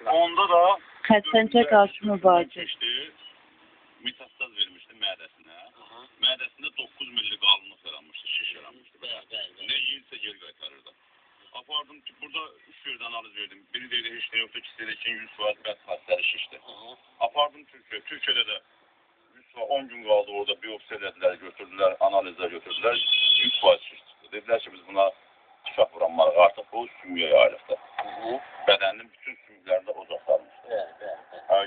Onda da Kəsəncə qarşı mübarizə. Metastaz vermişdi mədəsinə. Mədəsində 9 milli qalınlıq yaranmışdı, şiş yaranmışdı. Ne yiyilsə geri qaytarırdı. Apardım ki, burada 3 yerdə analiz verdim. Biri deyildi, heç ne yoktu, ikisi deyildi, 200% bəs xəstəli şişdi. Apardım Türkiyə. Türkiyədə də 10 gün qaldı orada, biyopsi elədilər, götürdülər, analizlər götürdülər, 100% şişdi. Dedilər ki, biz buna şah vuranmarıq, artıq bu sümüyə yayılıqdır. Bədəninin bütün sümüklərində ocaq salmışdı.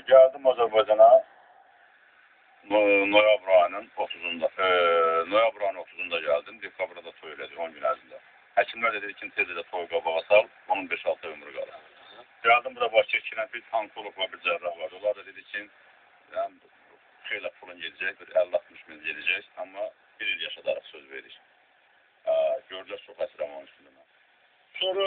Gəldim Azərbaycana noyabr ayının 30'unda gəldim, dekabrda toy elədik 10 gün ərzində. Həkimlər dedi ki, tez elə toy qabağa sal, onun 5-6 ömrü qalır. Gəldim burada Bakı 2 nəfər onkolog var, bir cərrah var. Onlar da dedi ki, xeylə pulun gedəcək, bir 50-60 min gedəcək, amma bir il yaşadaraq söz verir. Gördülər, çox əsirəm onun üstündə. Sonra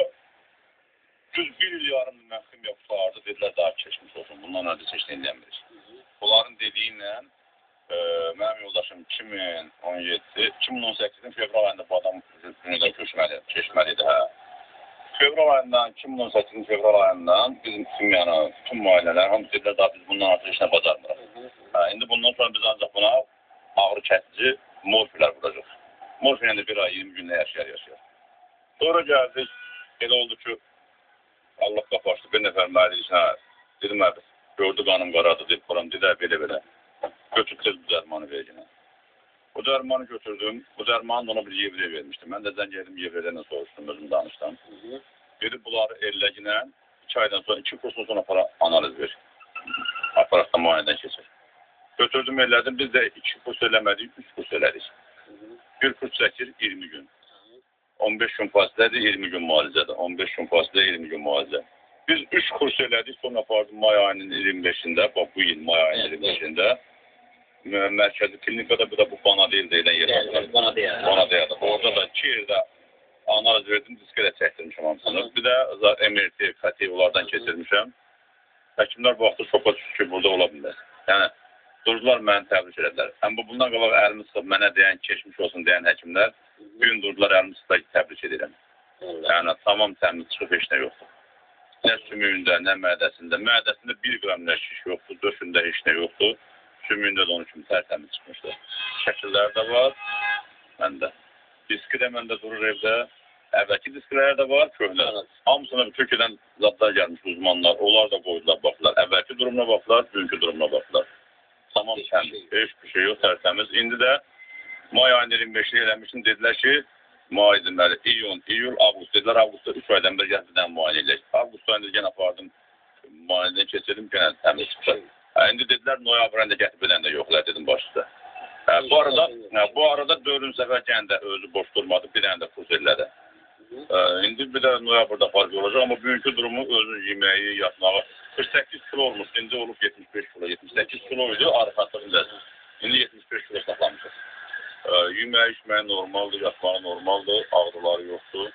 düz bir il yarım məhkum yapılardı, dedilər daha keçmiş olsun, bundan önce seçtiğini demirik. Bunların dediğinlə mənim yoldaşım 2018'in fevral ayında bu adam günü də keçməliydi. Fevral ayından, 2018'in fevral ayından bizim tüm müayinələr, hamı dedilər daha biz bundan artıq işinə bacarmırıq. İndi bundan sonra biz ancaq buna ağrı kəsici morfilər vuracaq. Morfinlə de bir ay 20 günlə yaşayar. Sonra gəldik, elə oldu ki, Allah qapaşdı, bir nəfər müəyyid işinə dedim əbəs, gördü qanım qaradı, deyib buram, dedi belə. Götürdüm bu dərmanı verginə. O dərmanı götürdüm, bu dərmanı ona bir yevriyə vermişdim. Mən də zəng edim yevrilərlə soruşdum, özüm danışdım. Dedi bunları elləginə 2 aydan sonra, 2 kursun sonra para analiz ver. Aparatda müayinədən keçir. Götürdüm, ellədim, biz də 2 kurs eləmədik, 3 kurs elədik. Bir kurs çəkir 20 gün. 15 gün fasilədir, 20 gün müalicədir. 15 gün fasilə, 20 gün müalicə. Biz 3 kurs elədik, sonra apardım may ayının 25'ində, bax bu il may ayının 25'ində. Mərkəzi klinikada, bu da bu bana deyil deyilən yer. Bana deyildi. Orada da 2 yerdə analiz verdim, diskələ çəkdirmişəm hamısını. Bir də MRT, KT onlardan keçirmişəm. Həkimlər bu vaxtı şoka düşür ki, burada ola bilər. Yəni, durdular, məni təbrik edədilər. Bundan qabaq əlimi sıxıb mənə deyən, keçmiş olsun deyən həkimlər, bir gün durdular, əlimi sıxıb təbrik edirəm. Yəni, tamam təmiz çıxıb heç nə yoxdur. Nə sümüyündə, nə mədəsində. Mədəsində 1 qram nə şiş yoxdur, döşündə heç nə yoxdur. Sümüyündə də onun kimi tərtəmiz çıxmışdır. Şəkillər də var, məndə. Diski də məndə durur evdə. Əvvəlki diskilər də var, köhnə. Hamısına Türkiyədən zatlar gəlmiş uzmanlar, onlar da qoydular, baxdılar. Əvvəlki durumuna baxdılar, bugünkü durumuna baxdılar. Tamam təmiz, hiçbir şey yox, tərtəmiz. İndi də may ayının 25'ini eləmişsin, dedilər ki, may deməli, iyul, avqust. Dedilər, avqustda 3 aydan bir gəldidən müayinə eləyək. Avqust ayında yenə apardım, müayinədən keçirdim, yenə təmiz çıxdı. İndi dedilər, noyabr ayında gətirib edən də yoxlar, dedim başda. Bu arada 4-cü səfər gəndə özü boş durmadı, bir dənə də kurs elədi. İndi bir də noyabrda fark olacaq, amma bugünkü durumu özünün yeməyi, yatmağı 48 kilo olmuş, indi olub 75 kilo, 78 kilo idi, arxasında. İndi 75 kilo saxlamışıq. Yeməyi, içməyi normaldır, yatmağı normaldır, ağrıları yoxdur.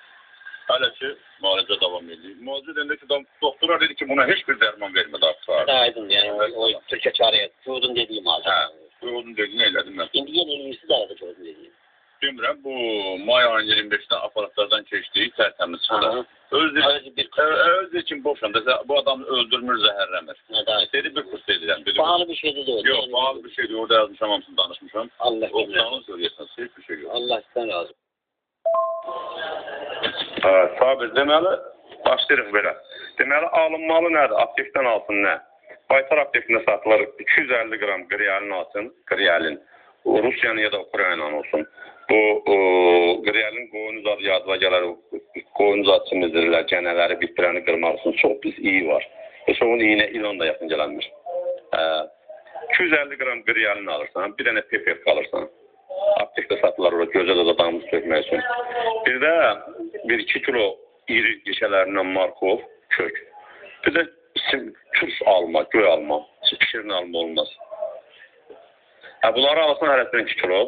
Hələ ki, müalicə davam edir. Müalicə deyəndə ki, doktorlar dedi ki, buna heç bir dərman vermədi artıq. Aydın, yəni o Türkiyə çarəyə, Cuhudun dediğim halde. Cuhudun dediğini elədim mən. İndi yeni elmisi də arada Cuhudun dediğim. Demirəm, bu may ayının 25'dən aparatlardan keçdiyi tərtəmiz çıxdı. Öz için boşan, bu adamı öldürmür, zəhərləmir. Dedi bir kurs edirəm. Pahalı bir şeydir de öyle. Yox, pahalı bir şeydir, orada yazmışam, hamısını danışmışam. Allah Oxusanız söyləyəsən, seyf bir şey yox. Allah sizdən razı. Sabir, deməli, başlayırıq belə. Deməli, alınmalı nədir? Aptekdən alsın nə? Baytar aptekində satılır 250 qram qriyalin alsın, qriyalin. Rusiyanın ya da Ukraynanın olsun. Bu qriyalin qoyun zad yazıla gələr, qoyun zad simizdirlər, gənələri, bitirəni qırmaq üçün çox pis iyi var. Heç onun iyinə ilan da yaxın gələnmir. 250 qram qriyalin alırsan, bir dənə pepek alırsan. Aptekdə satılır orada, gözə də damız sökmək üçün. Bir də 1-2 kilo iri geçələrindən markov, kök. Bir də turş alma, göy alma, pişirin alma olmaz. Bunları alırsan hərəsindən 2 kilo.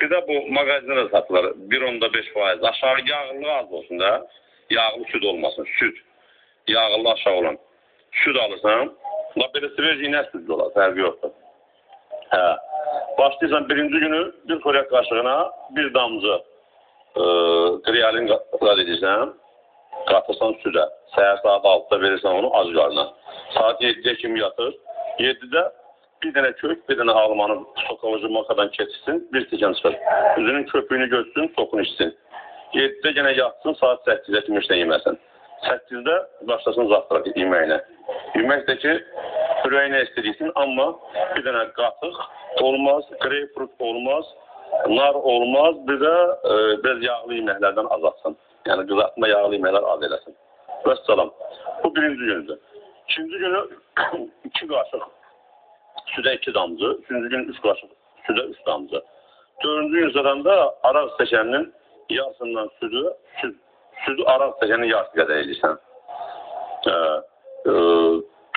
Bir də bu mağazində də satılır, 1.5%. Aşağı yağlı az olsun da, yağlı süd olmasın, süd. Yağlı aşağı olan. Süd alırsan, belə sivercinə süd olar, fərqi yoxdur. Başlayırsan birinci günü bir xörək qaşığına bir damcı qriyalin qat edirsən, qatırsan südə. Səhər saat 6'da verirsən onu ac qarına. Saat 7'də kimi yatır. 7'də bir dənə kök, bir dənə almanı sokavucu makadan keçsin, bir tikən çıxır. Üzünün köpüğünü görsün, sokun içsin. 7'də gene yatsın, saat 8'də kimi işlə yeməsin. 8'də başlasın zaxtıra yeməyinə. Yeməkdə ki, ürəyinə istəyirsin, amma bir dənə qatıq olmaz, greypfrut olmaz, nar olmaz, bir də biraz yağlı yeməklərdən azatsın. Yəni qızartma yağlı yeməklər az eləsin. Vəssalam. Bu birinci gündür. İkinci günü 2 qaşıq südə 2 damcı, üçüncü gün 3 qaşıq südə 3 damcı. Dördüncü gün zadanda araq stəkanının yarısından südü araq stəkanının yarısı qədər edirsən.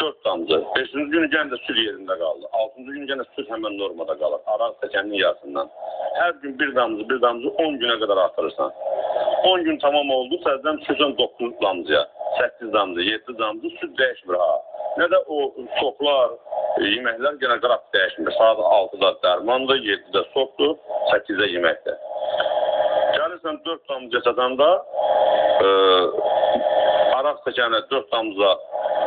4 damcı. 5-ci günü gene de süt yerində qaldı. 6-cı günü gene süt həmən normada qalır. Araq stəkanının yarısından. Hər gün bir damcı 10 günə qədər artırırsan. 10 gün tamam oldu, səzdən sütün 9 damcıya, 8 damcı, 7 damcı süt dəyişmir ha. Nə də o soklar, yeməklər gene qraf dəyişmir. Saat 6'da dərmandır, 7'də sokdur, 8'də yeməkdir. Gəlirsən 4 damcıya çatanda araq stəkanına 4 damcıya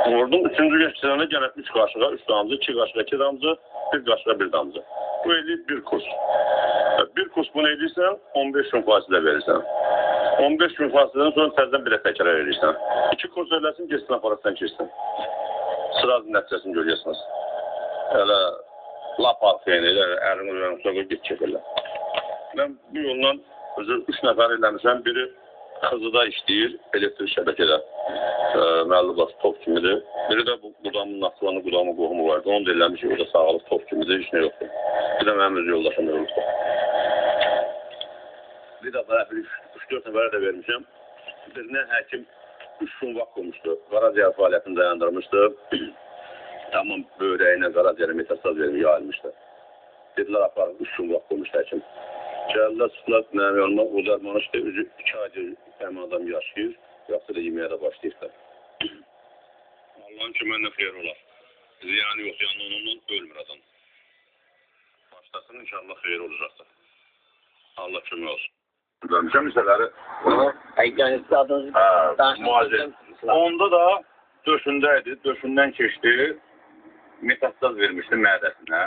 vurdum. 3-cü gün istəyəndə gene 3 qaşığa 3 damcı, 2 qaşığa 2 damcı, 1 qaşığa 1 damcı. Bu eləyir 1 kurs. 1 kurs bunu eləyirsən, 15 gün fasilə verirsən. 15 gün fasilədən sonra təzdən bir də təkrar verirsən. 2 kurs eləsin, geçsin aparatdan keçsin. Sıraz nəticəsini görüyorsunuz. Elə lap arxayın elə, əlini üzərini sonra geçecek elə. Mən bu yolla 3 nəfər eləmişəm, biri Xızıda işləyir, elektrik şəbəkədə. Məllubası top kimidir. Biri də budamın Naxçıvanlı budamı qohumu vardı. Onu da eləmiş, o da sağlıq top kimidir, heç nə yoxdur. Bir də mənim öz yoldaşım olmuşdur. Bir də 3-4 nəfərə də vermişəm. Birinə həkim 3 gün vaxt olmuşdu. Qaraciyər fəaliyyətini dayandırmışdı. Tamam bövrəyinə qaraciyərə metastaz vermiş, yayılmışdı. Dedilər, aparın 3 gün vaxt olmuşdu həkim. Gəlirlər, çıxdılar, mənim yanıma, o dərmanı işte 2 aydır həmin adam yaşayır, yaxşı da yeməyə də başlayırlar. Allah'ın köməyinə xeyir olar. Ziyanı yox, yəni onunla ölmür adam. Başlasın, inşallah xeyir olacaqdır. Allah kömək olsun. Görmüşəm misələri? Yəni siz adınızı... Muazzez. Onda da döşündəydi, döşündən keçdi, metastaz vermişdi mədəsinə.